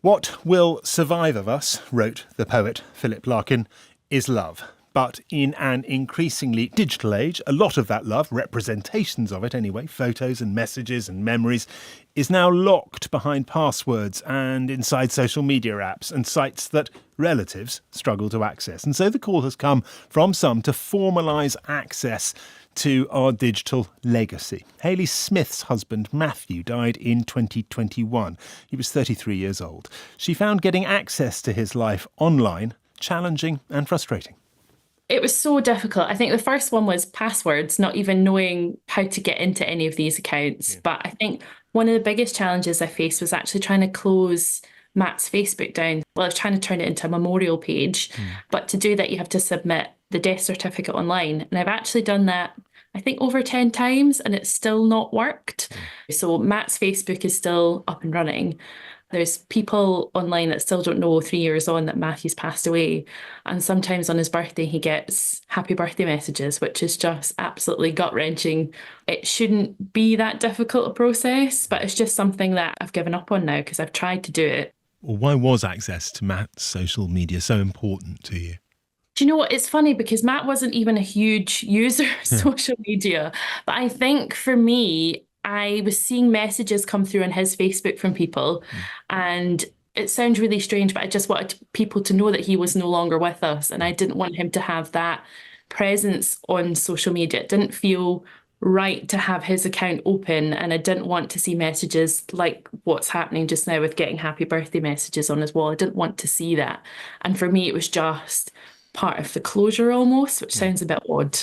What will survive of us, wrote the poet Philip Larkin, is love. But in an increasingly digital age, a lot of that love, representations of it anyway, photos and messages and memories, is now locked behind passwords and inside social media apps and sites that relatives struggle to access. And so the call has come from some to formalise access to our digital legacy. Hayley Smith's husband, Matthew, died in 2021. He was 33 years old. She found getting access to his life online challenging and frustrating. It was so difficult. I think the first one was passwords, not even knowing how to get into any of these accounts. Yeah. But I think one of the biggest challenges I faced was actually trying to close Matt's Facebook down. Well, I was trying to turn it into a memorial page. But to do that, you have to submit the death certificate online. And I've actually done that, I think, over 10 times, and it's still not worked. So Matt's Facebook is still up and running. There's people online that still don't know 3 years on that Matthew's passed away. And sometimes on his birthday, he gets happy birthday messages, which is just absolutely gut-wrenching. It shouldn't be that difficult a process, but it's just something that I've given up on now because I've tried to do it. Well, why was access to Matt's social media so important to you? Do you know what? It's funny because Matt wasn't even a huge user of social media. But I think for me, I was seeing messages come through on his Facebook from people. And it sounds really strange, but I just wanted people to know that he was no longer with us. And I didn't want him to have that presence on social media. It didn't feel right to have his account open. And I didn't want to see messages like what's happening just now with getting happy birthday messages on his wall. I didn't want to see that. And for me, it was just part of the closure almost, which sounds a bit odd.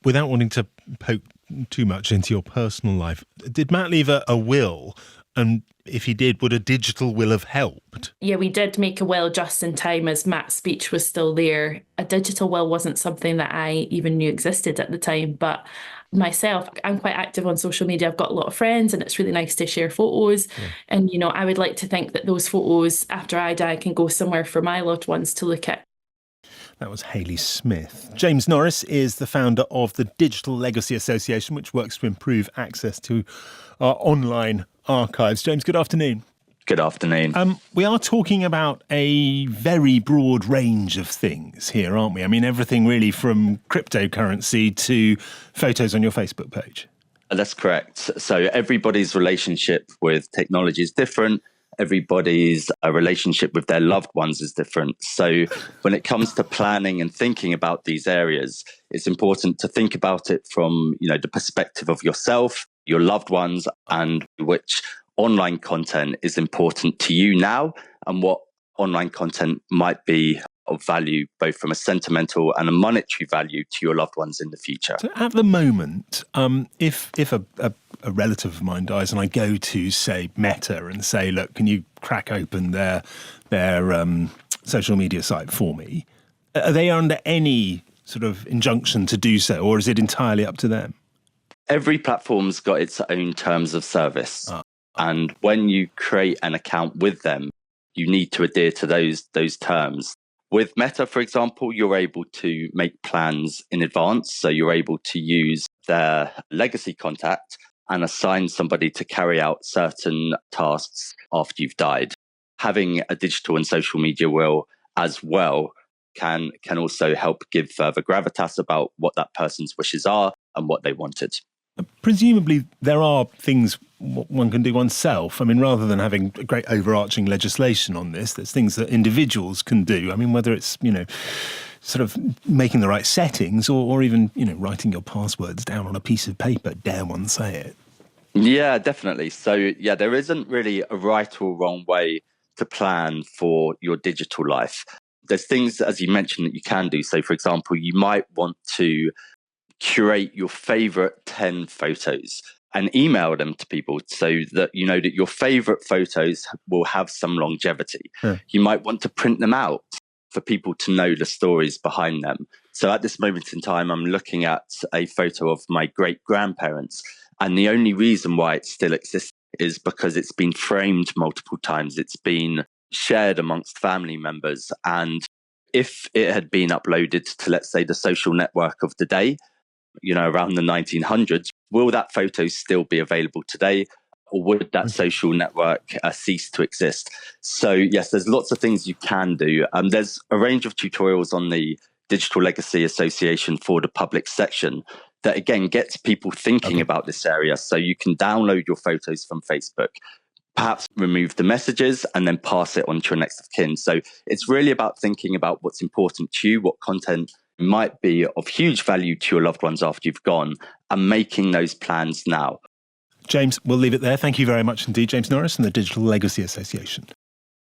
Without wanting to poke too much into your personal life, did Matt leave a will? And if he did, would a digital will have helped? Yeah, we did make a will just in time as Matt's speech was still there. A digital will wasn't something that I even knew existed at the time, but myself, I'm quite active on social media. I've got a lot of friends and it's really nice to share photos. Yeah. And, you know, I would like to think that those photos after I die can go somewhere for my loved ones to look at. That was Hayley Smith. James Norris is the founder of the Digital Legacy Association, which works to improve access to our online archives. James, good afternoon. Good afternoon. We are talking about a very broad range of things here, aren't we? I mean, everything really from cryptocurrency to photos on your Facebook page. That's correct. So everybody's relationship with technology is different. Everybody's relationship with their loved ones is different. So when it comes to planning and thinking about these areas, it's important to think about it from, you know, the perspective of yourself, your loved ones, and which online content is important to you now and what online content might be of value, both from a sentimental and a monetary value to your loved ones in the future. So at the moment, if a relative of mine dies and I go to, say, Meta and say, look, can you crack open their social media site for me? Are they under any sort of injunction to do so, or is it entirely up to them? Every platform's got its own terms of service. And when you create an account with them, you need to adhere to those terms. With Meta, for example, you're able to make plans in advance. So you're able to use their legacy contact and assign somebody to carry out certain tasks after you've died. Having a digital and social media will as well can also help give further gravitas about what that person's wishes are and what they wanted. Presumably there are things one can do oneself. I mean, rather than having great overarching legislation on this, there's things that individuals can do. I mean, whether it's, you know, sort of making the right settings or even, you know, writing your passwords down on a piece of paper, dare one say it. Yeah, definitely. So, yeah, there isn't really a right or wrong way to plan for your digital life. There's things, as you mentioned, that you can do. So, for example, you might want to curate your favorite 10 photos and email them to people so that you know that your favorite photos will have some longevity. You might want to print them out for people to know the stories behind them. So at this moment in time, I'm looking at a photo of my great-grandparents, and the only reason why it still exists is because it's been framed multiple times. It's been shared amongst family members. And if it had been uploaded to, let's say, the social network of the day, you know, around the 1900s, will that photo still be available today? or would that social network cease to exist? So yes, there's lots of things you can do. There's a range of tutorials on the Digital Legacy Association for the public section that again gets people thinking about this area. So you can download your photos from Facebook, perhaps remove the messages and then pass it on to your next of kin. So it's really about thinking about what's important to you, what content might be of huge value to your loved ones after you've gone, and making those plans now. James, we'll leave it there. Thank you very much indeed. James Norris from the Digital Legacy Association.